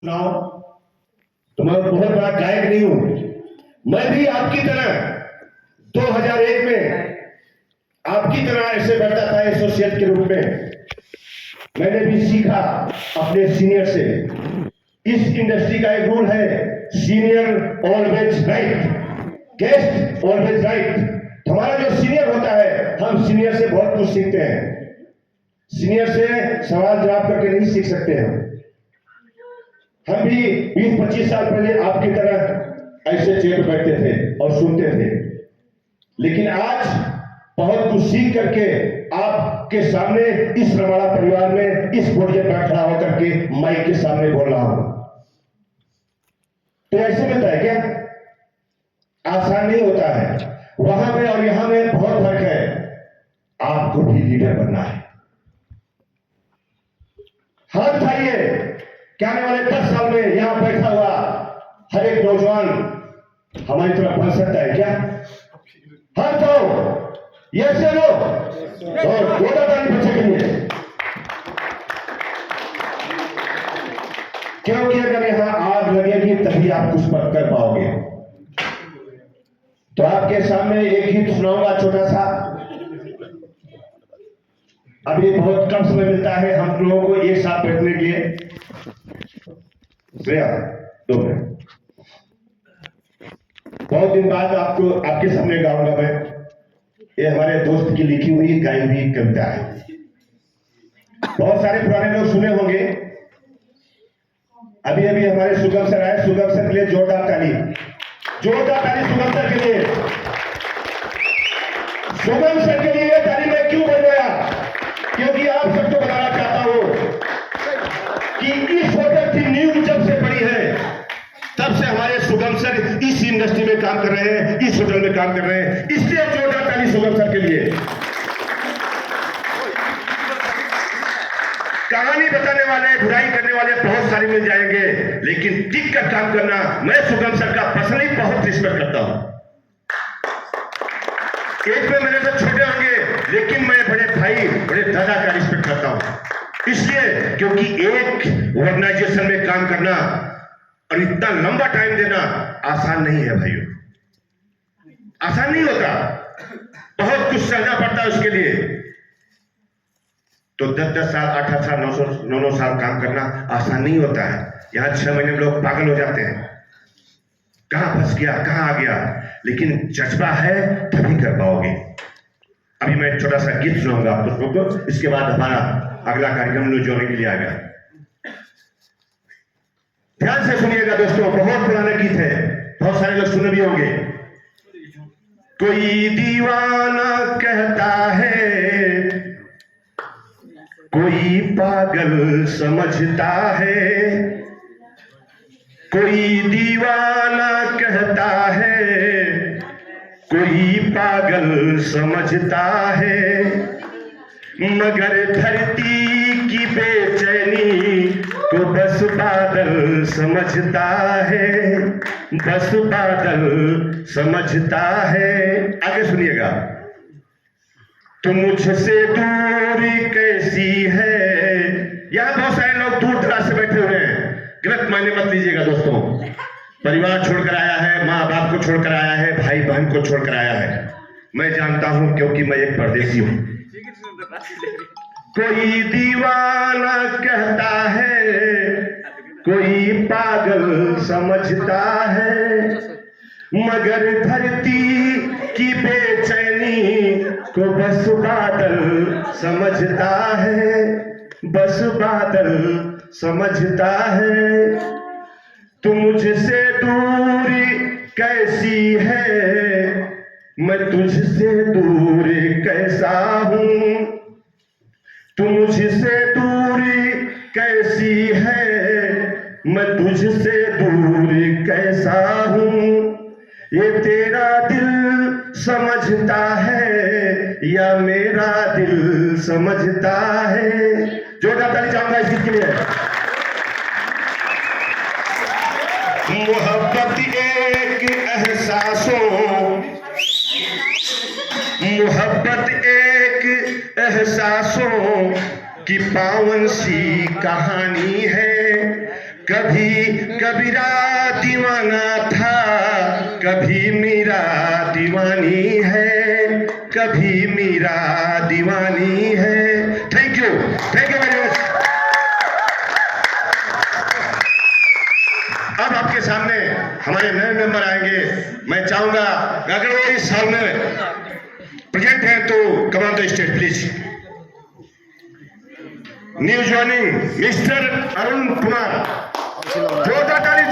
सुनाओ। तो मैं बहुत बड़ा गायक नहीं हूं। मैं भी आपकी तरह 2001 में आपकी तरह ऐसे बैठा था एसोसिएट के रूप में। मैंने भी सीखा अपने सीनियर से। इस इंडस्ट्री का एक रूल है, senior always right, guest always right. हमारा जो सीनियर होता है, हम सीनियर से बहुत कुछ सीखते हैं। सीनियर से सवाल जवाब करके नहीं सीख सकते हैं। हम भी 20-25 साल पहले आपकी तरह ऐसे चेयर पर बैठते थे और सुनते थे, लेकिन आज बहुत कुछ सीख करके आपके सामने इस रमाड़ा परिवार में इस पोडियम पर खड़ा होकर के माइक के सामने बोल रहा हूं। तो ऐसे मिलता है क्या? आसान नहीं होता है। वहां में और यहां में बहुत फर्क है। आपको भी लीडर बनना है। हाथ उठाइए कि आने वाले 10 साल में यहां बैठा हुआ हर एक नौजवान हमारी तरफ बन सकता है क्या? हाथ उठाओ। यस या नो? और जोरदार ताली बच्चे के लिए। क्योंकि अगर यहां आग लगेगी तभी आप कुछ कर पाओगे। तो आपके सामने एक गीत सुनाऊंगा छोटा सा। अभी बहुत कम समय मिलता है हम लोगों को एक साथ बैठने के लिए। 2 मिनट। बहुत दिन बाद आपको आपके सामने गाऊंगा मैं। ये हमारे दोस्त की लिखी हुई गाई हुई कविता है। बहुत सारे पुराने लोग सुने होंगे। अभी अभी हमारे सुगम सर आए। सुगम सर के लिए जोरदार ताली। जोरदार ताली सुगम सर के लिए। सुगम सर के लिए ताली मैं क्यों बजवाया? क्योंकि आप सबको बताना चाहता हूं कि इस होटल की नींव जब से पड़ी है तब से हमारे सुगम सर इस इंडस्ट्री में काम कर रहे हैं, इस होटल में काम कर रहे हैं। इसलिए जोरदार ताली सुगम सर के लिए। कहानी बताने वाले, बुराई करने वाले बहुत सारे मिल जाएंगे, लेकिन टिक कर काम करना, मैं सुगम सर का पर्सनली बहुत रिस्पेक्ट करता हूं। एक में मेरे से छोटे होंगे, लेकिन मैं बड़े भाई, बड़े दादा का रिस्पेक्ट करता हूं। इसलिए क्योंकि एक ऑर्गेनाइजेशन में काम करना और इतना लंबा टाइम देना आसान नहीं है भाइयों। आसान नहीं होता। बहुत कुछ सहना पड़ता है उसके लिए। तो 10-10 साल, 8-8 साल, 9 साल काम करना आसान नहीं होता है। यहां 6 महीने में लोग पागल हो जाते हैं, कहां फंस गया, कहां आ गया। लेकिन जज्बा है तभी कर पाओगे। अभी मैं छोटा सा गीत सुनाऊंगा आप दोस्तों को। इसके बाद हमारा अगला कार्यक्रम जोड़ने के लिए आएगा। ध्यान से सुनिएगा दोस्तों, बहुत पुराना गीत है, बहुत सारे लोग सुने भी होंगे। कोई दीवाना कहता है, कोई पागल समझता है। कोई दीवाना कहता है, कोई पागल समझता है। मगर धरती की बेचैनी को बस बादल समझता है, बस बादल समझता है। आगे सुनिएगा। तो मुझसे दूरी कैसी है। यहां बहुत सारे लोग दूर दराज से बैठे हुए हैं, गलत मायने मत लीजिएगा दोस्तों। परिवार छोड़कर आया है, माँ बाप को छोड़कर आया है, भाई बहन को छोड़कर आया है। मैं जानता हूं क्योंकि मैं एक परदेसी हूं। कोई दीवाना कहता है, कोई पागल समझता है। मगर धरती की बेचैनी को बस बादल समझता है, बस बादल समझता है। तू मुझसे दूरी कैसी है, मैं तुझसे दूर कैसा हूं। तू मुझसे दूरी कैसी है, मैं तुझसे दूर कैसा हूं। ये तेरा दिल समझता है या मेरा दिल समझता है। जोरदार ताली चाहूंगा इस गीत के लिए। मोहब्बत एक एहसासों की पावन सी कहानी है। कभी कबीरा दीवाना था, कभी मीरा दीवानी है, कभी मीरा दीवानी है। Thank you very much. अब आपके सामने हमारे नए मेंबर आएंगे। मैं चाहूंगा अगर वो इस साल में प्रेजेंट है तो come on the stage please. New joining mister Arun Kumar, जोरदार ताली